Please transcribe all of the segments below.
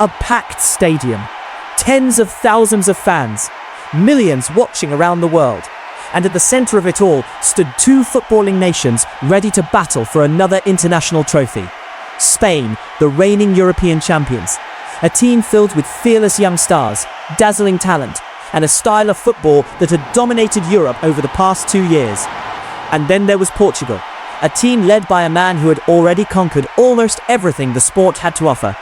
A packed stadium, tens of thousands of fans, millions watching around the world. And at the center of it all stood two footballing nations ready to battle for another international trophy. Spain, the reigning European champions. A team filled with fearless young stars, dazzling talent, and a style of football that had dominated Europe over the past 2 years. And then there was Portugal, a team led by a man who had already conquered almost everything the sport had to offer.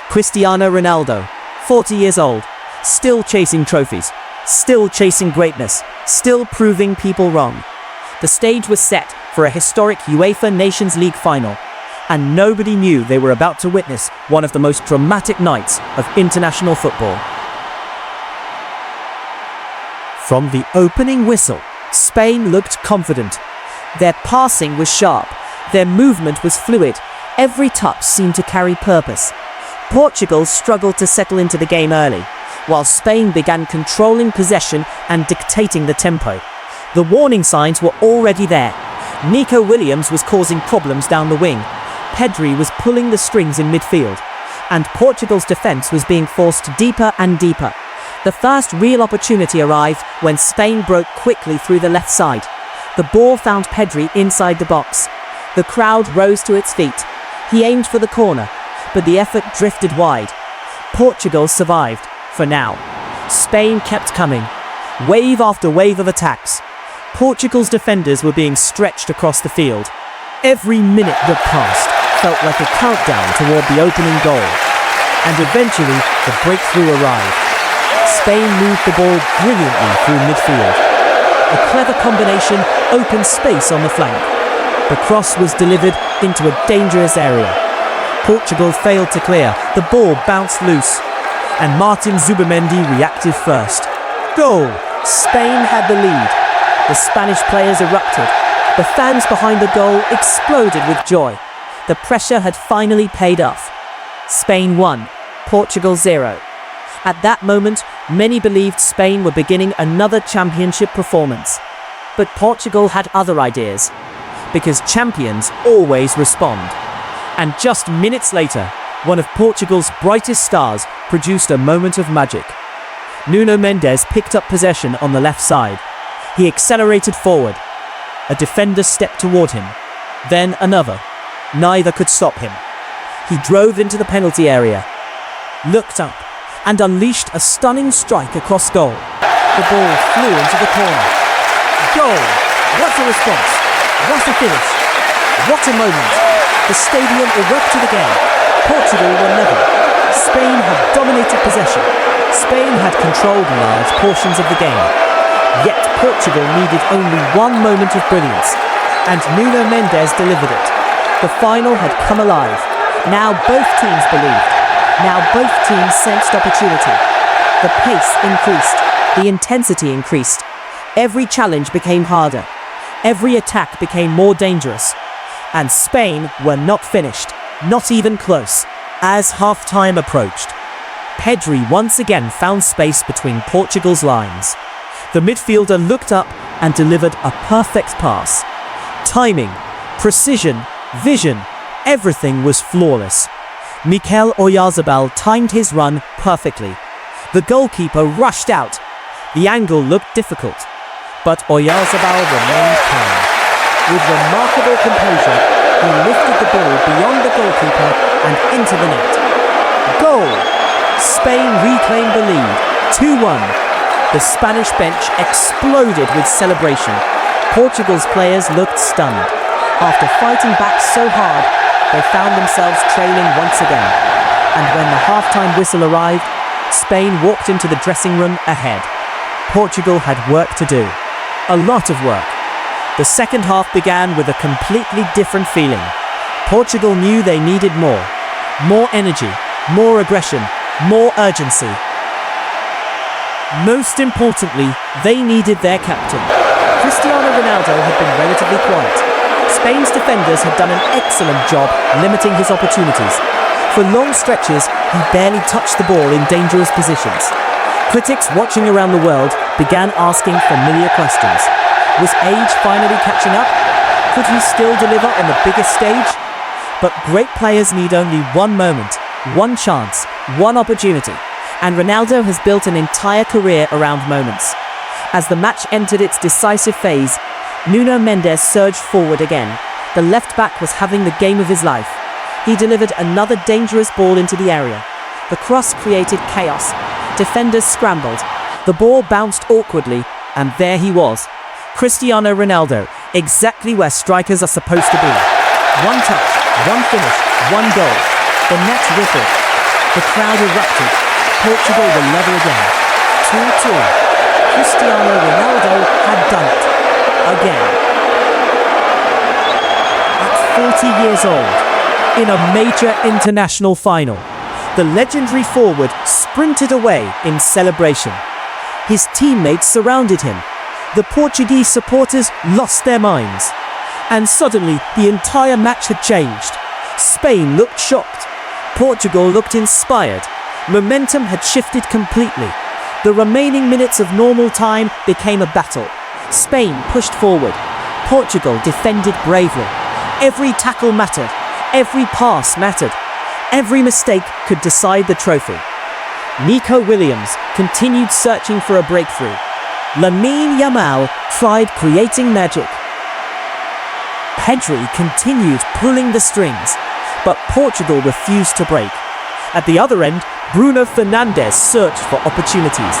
Cristiano Ronaldo, 40 years old, still chasing trophies, still chasing greatness, still proving people wrong. The stage was set for a historic UEFA Nations League Final, and nobody knew they were about to witness one of the most dramatic nights of international football. From the opening whistle, Spain looked confident. Their passing was sharp, their movement was fluid, every touch seemed to carry purpose. Portugal struggled to settle into the game early, while Spain began controlling possession and dictating the tempo. The warning signs were already there. Nico was causing problems down the wing, Pedri was pulling the strings in midfield, and Portugal's defence was being forced deeper and deeper. The first real opportunity arrived when Spain broke quickly through the left side. The ball found Pedri inside the box. The crowd rose to its feet. He aimed for the corner, but the effort drifted wide. Portugal survived, for now. Spain kept coming, wave after wave of attacks. Portugal's defenders were being stretched across the field. Every minute that passed felt like a countdown toward the opening goal. And eventually, the breakthrough arrived. Spain moved the ball brilliantly through midfield. A clever combination opened space on the flank. The cross was delivered into a dangerous area. Portugal failed to clear, the ball bounced loose, and Martin Zubimendi reacted first. Goal! Spain had the lead. The Spanish players erupted. The fans behind the goal exploded with joy. The pressure had finally paid off. Spain won, Portugal 0. At that moment, many believed Spain were beginning another championship performance. But Portugal had other ideas, because champions always respond. And just minutes later, one of Portugal's brightest stars produced a moment of magic. Nuno Mendes picked up possession on the left side. He accelerated forward. A defender stepped toward him. Then another. Neither could stop him. He drove into the penalty area, looked up, and unleashed a stunning strike across goal. The ball flew into the corner. Goal! What a response! What a finish! What a moment! The stadium erupted again. Portugal were level. Spain had dominated possession. Spain had controlled large portions of the game. Yet Portugal needed only one moment of brilliance, and Nuno Mendes delivered it. The final had come alive. Now both teams believed. Now both teams sensed opportunity. The pace increased. The intensity increased. Every challenge became harder. Every attack became more dangerous. And Spain were not finished, not even close. As half-time approached, Pedri once again found space between Portugal's lines. The midfielder looked up and delivered a perfect pass. Timing, precision, vision, everything was flawless. Mikel Oyarzabal timed his run perfectly. The goalkeeper rushed out. The angle looked difficult, but Oyarzabal remained calm. With remarkable composure, he lifted the ball beyond the goalkeeper and into the net. Goal! Spain reclaimed the lead, 2-1. The Spanish bench exploded with celebration. Portugal's players looked stunned. After fighting back so hard, they found themselves trailing once again. And when the halftime whistle arrived, Spain walked into the dressing room ahead. Portugal had work to do. A lot of work. The second half began with a completely different feeling. Portugal knew they needed more. More energy, more aggression, more urgency. Most importantly, they needed their captain. Cristiano Ronaldo had been relatively quiet. Spain's defenders had done an excellent job limiting his opportunities. For long stretches, he barely touched the ball in dangerous positions. Critics watching around the world began asking familiar questions. Was age finally catching up? Could he still deliver on the biggest stage? But great players need only one moment, one chance, one opportunity, and Ronaldo has built an entire career around moments. As the match entered its decisive phase, Nuno Mendes surged forward again. The left-back was having the game of his life. He delivered another dangerous ball into the area. The cross created chaos. Defenders scrambled. The ball bounced awkwardly, and there he was. Cristiano Ronaldo, exactly where strikers are supposed to be. One touch, one finish, one goal. The net rippled. The crowd erupted. Portugal were level again. 2-2. Cristiano Ronaldo had done it. Again. At 40 years old, in a major international final, the legendary forward sprinted away in celebration. His teammates surrounded him. The Portuguese supporters lost their minds. And suddenly, the entire match had changed. Spain looked shocked. Portugal looked inspired. Momentum had shifted completely. The remaining minutes of normal time became a battle. Spain pushed forward. Portugal defended bravely. Every tackle mattered. Every pass mattered. Every mistake could decide the trophy. Nico continued searching for a breakthrough. Lamine Yamal tried creating magic. Pedri continued pulling the strings, but Portugal refused to break. At the other end, Bruno Fernandes searched for opportunities.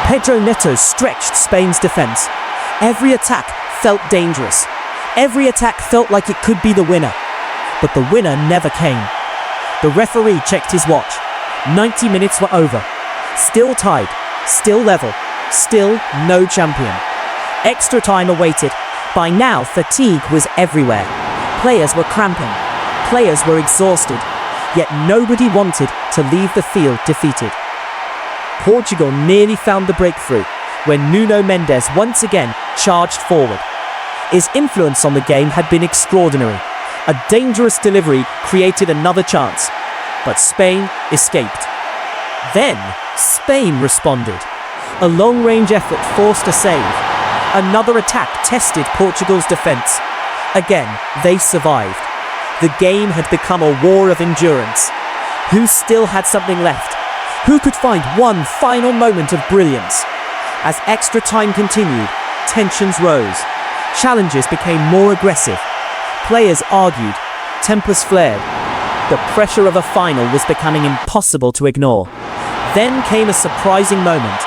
Pedro Neto stretched Spain's defense. Every attack felt dangerous. Every attack felt like it could be the winner. But the winner never came. The referee checked his watch. 90 minutes were over. Still tied. Still level. Still no champion. Extra time awaited. By now, fatigue was everywhere. Players were cramping. Players were exhausted. Yet nobody wanted to leave the field defeated. Portugal nearly found the breakthrough when Nuno Mendes once again charged forward. His influence on the game had been extraordinary. A dangerous delivery created another chance, but Spain escaped. Then, Spain responded. A long-range effort forced a save. Another attack tested Portugal's defense. Again, they survived. The game had become a war of endurance. Who still had something left? Who could find one final moment of brilliance? As extra time continued, tensions rose. Challenges became more aggressive. Players argued. Tempers flared. The pressure of a final was becoming impossible to ignore. Then came a surprising moment.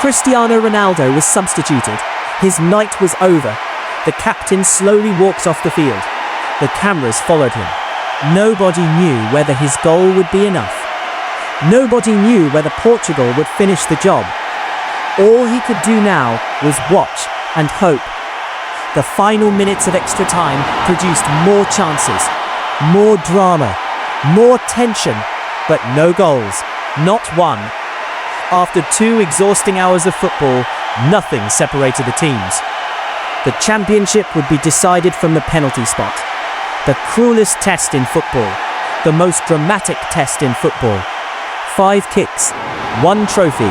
Cristiano Ronaldo was substituted. His night was over. The captain slowly walked off the field. The cameras followed him. Nobody knew whether his goal would be enough. Nobody knew whether Portugal would finish the job. All he could do now was watch and hope. The final minutes of extra time produced more chances, more drama, more tension, but no goals, not one. After 2 exhausting hours of football, nothing separated the teams. The championship would be decided from the penalty spot. The cruelest test in football, the most dramatic test in football. 5 kicks, 1 trophy,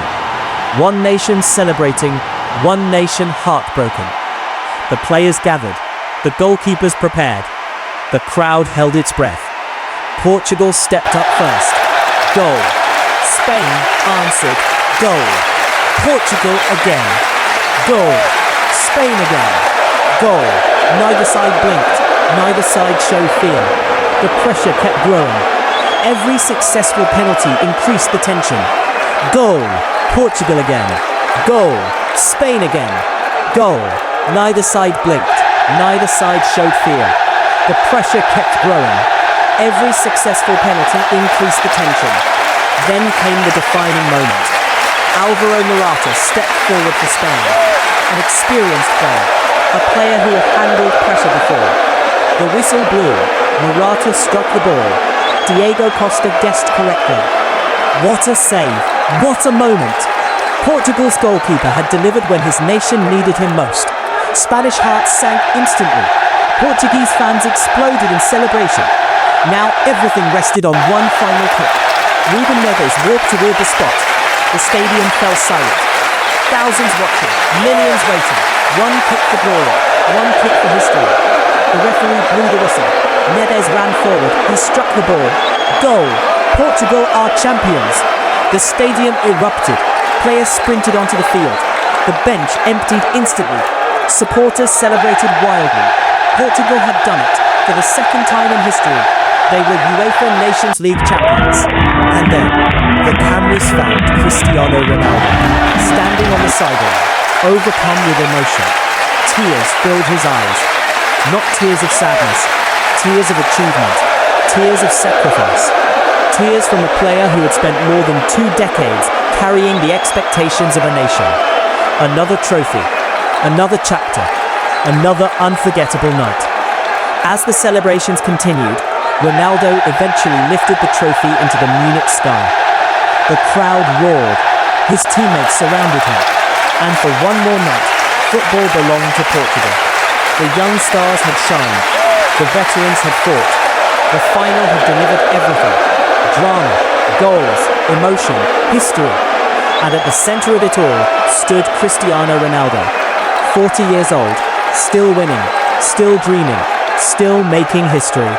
1 nation celebrating, 1 nation heartbroken. The players gathered, the goalkeepers prepared, the crowd held its breath. Portugal stepped up first. Goal. Spain answered. Goal. Portugal again. Goal. Spain again. Goal. Neither side blinked. Neither side showed fear. The pressure kept growing. Every successful penalty increased the tension. Goal. Portugal again. Goal. Spain again. Goal. Neither side blinked. Neither side showed fear. The pressure kept growing. Every successful penalty increased the tension. Then came the defining moment. Alvaro Morata stepped forward for Spain. An experienced player. A player who had handled pressure before. The whistle blew. Morata struck the ball. Diego Costa guessed correctly. What a save. What a moment. Portugal's goalkeeper had delivered when his nation needed him most. Spanish hearts sank instantly. Portuguese fans exploded in celebration. Now everything rested on one final kick. Ruben Neves walked toward the spot. The stadium fell silent. Thousands watching, millions waiting. One kick for glory, one kick for history. The referee blew the whistle. Neves ran forward. He struck the ball. Goal. Portugal are champions. The stadium erupted. Players sprinted onto the field. The bench emptied instantly. Supporters celebrated wildly. Portugal had done it for the second time in history. They were UEFA Nations League champions. And then, the cameras found Cristiano Ronaldo, standing on the sideline, overcome with emotion. Tears filled his eyes. Not tears of sadness, tears of achievement, tears of sacrifice. Tears from a player who had spent more than 2 decades carrying the expectations of a nation. Another trophy, another chapter, another unforgettable night. As the celebrations continued, Ronaldo eventually lifted the trophy into the Munich sky. The crowd roared, his teammates surrounded him, and for one more night, football belonged to Portugal. The young stars had shined, the veterans had fought, the final had delivered everything: drama, goals, emotion, history. And at the center of it all stood Cristiano Ronaldo, 40 years old, still winning, still dreaming, still making history.